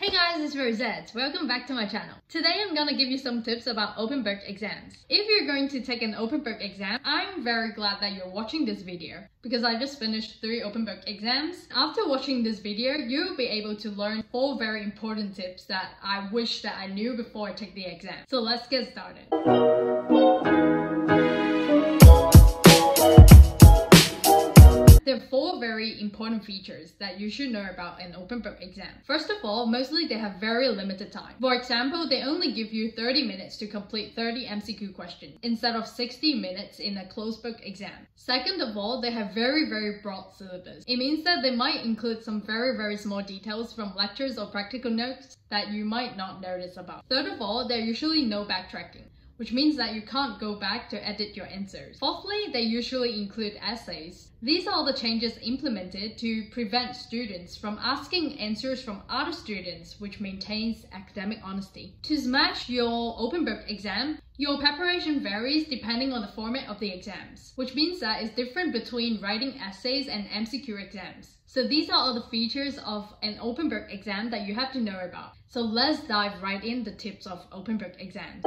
Hey guys, it's Rosette. Welcome back to my channel. Today I'm gonna give you some tips about open book exams. If you're going to take an open book exam, I'm very glad that you're watching this video because I just finished 3 open book exams. After watching this video, you'll be able to learn 4 very important tips that I wish that I knew before I take the exam. So let's get started. There are 4 very important features that you should know about an open book exam. First of all, mostly they have very limited time. For example, they only give you 30 minutes to complete 30 MCQ questions instead of 60 minutes in a closed book exam. Second of all, they have very broad syllabus. It means that they might include some very small details from lectures or practical notes that you might not notice about. Third of all, there are usually no backtracking, which means that you can't go back to edit your answers. Fourthly, they usually include essays. These are the changes implemented to prevent students from asking answers from other students, which maintains academic honesty. To smash your open book exam, your preparation varies depending on the format of the exams, which means that it's different between writing essays and MCQ exams. So these are all the features of an open book exam that you have to know about. So let's dive right in the tips of open book exams.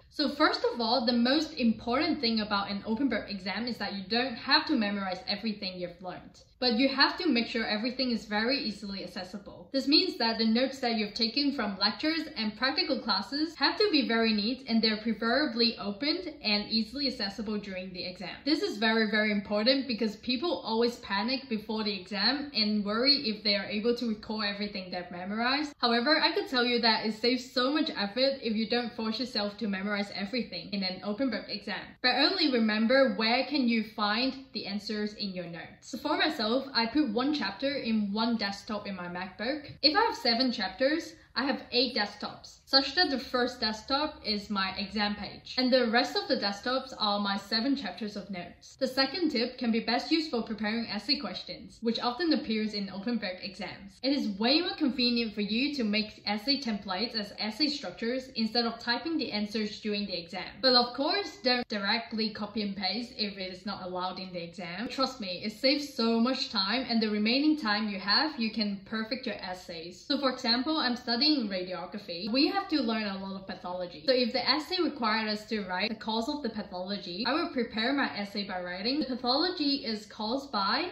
So first of all, the most important thing about an open book exam is that you don't have to memorize everything you've learned, but you have to make sure everything is very easily accessible. This means that the notes that you've taken from lectures and practical classes have to be very neat, and they're preferably opened and easily accessible during the exam. This is very important because people always panic before the exam and worry if they are able to recall everything they've memorized. However, I could tell you that it saves so much effort if you don't force yourself to memorize everything in an open book exam, but only remember where can you find the answers in your notes. So for myself, I put 1 chapter in 1 desktop in my MacBook. If I have 7 chapters, I have 8 desktops, such that the first desktop is my exam page, and the rest of the desktops are my 7 chapters of notes. The second tip can be best used for preparing essay questions, which often appears in open book exams. It is way more convenient for you to make essay templates as essay structures instead of typing the answers during the exam. But of course, don't directly copy and paste if it is not allowed in the exam. Trust me, it saves so much time, and the remaining time you have, you can perfect your essays. So for example, I'm studying radiography. We have to learn a lot of pathology. So if the essay required us to write the cause of the pathology, I will prepare my essay by writing the pathology is caused by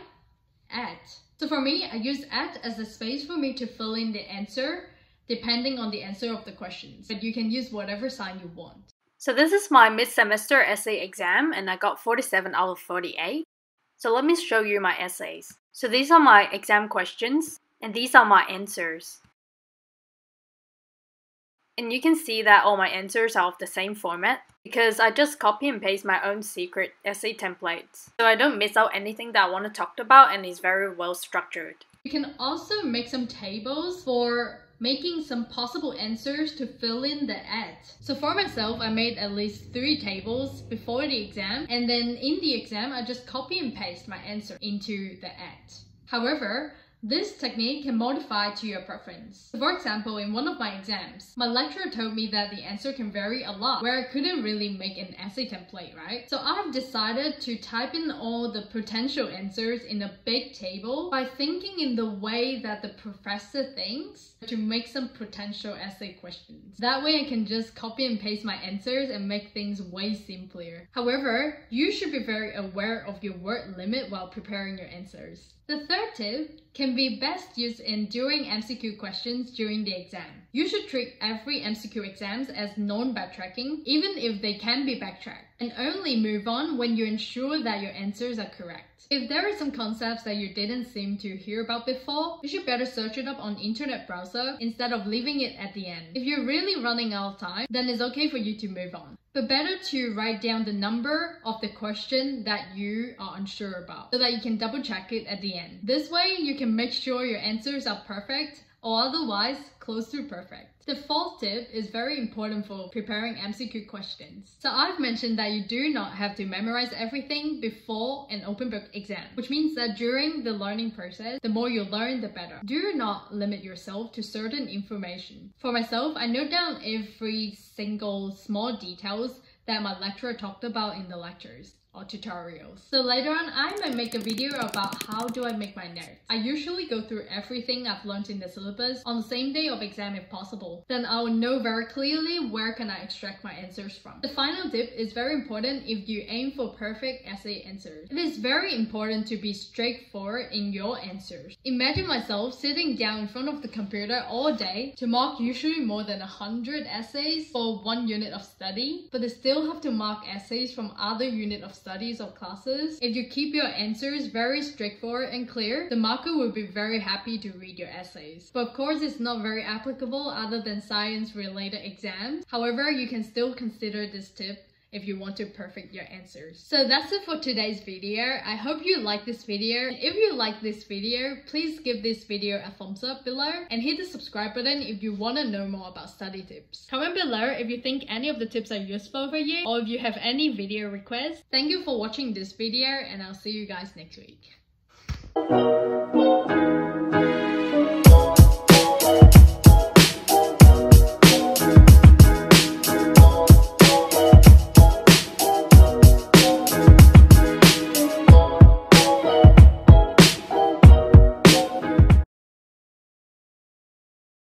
at. So for me, I use at as a space for me to fill in the answer depending on the answer of the questions. But you can use whatever sign you want. So this is my mid-semester essay exam, and I got 47 out of 48. So let me show you my essays. So these are my exam questions, and these are my answers. And you can see that all my answers are of the same format because I just copy and paste my own secret essay templates. So I don't miss out anything that I want to talk about, and it's very well structured. You can also make some tables for making some possible answers to fill in the at. So for myself, I made at least 3 tables before the exam, and then in the exam, I just copy and paste my answer into the at. However, this technique can modify to your preference. For example, in one of my exams, my lecturer told me that the answer can vary a lot, where I couldn't really make an essay template, right? So I've decided to type in all the potential answers in a big table by thinking in the way that the professor thinks to make some potential essay questions. That way I can just copy and paste my answers and make things way simpler. However, you should be very aware of your word limit while preparing your answers. The third tip can be best used in during MCQ questions during the exam. You should treat every MCQ exams as non-backtracking, even if they can be backtracked, and only move on when you ensure that your answers are correct. If there are some concepts that you didn't seem to hear about before, you should better search it up on internet browser instead of leaving it at the end. If you're really running out of time, then it's okay for you to move on. But better to write down the number of the question that you are unsure about so that you can double check it at the end. This way you can make sure your answers are perfect or otherwise close to perfect. The fourth tip is very important for preparing MCQ questions. So I've mentioned that you do not have to memorize everything before an open book exam, which means that during the learning process, the more you learn, the better. Do not limit yourself to certain information. For myself, I note down every single small details that my lecturer talked about in the lectures. or tutorials. So later on, I might make a video about how do I make my notes. I usually go through everything I've learned in the syllabus on the same day of exam if possible. Then I will know very clearly where can I extract my answers from. The final tip is very important if you aim for perfect essay answers. It is very important to be straightforward in your answers. Imagine myself sitting down in front of the computer all day to mark usually more than 100 essays for 1 unit of study, but I still have to mark essays from other unit of studies or classes. If you keep your answers very straightforward and clear, the marker will be very happy to read your essays. But of course, it's not very applicable other than science-related exams. However, you can still consider this tip if you want to perfect your answers. So that's it for today's video. I hope you like this video. If you like this video, please give this video a thumbs up below and hit the subscribe button if you want to know more about study tips. Comment below if you think any of the tips are useful for you or if you have any video requests. Thank you for watching this video and I'll see you guys next week.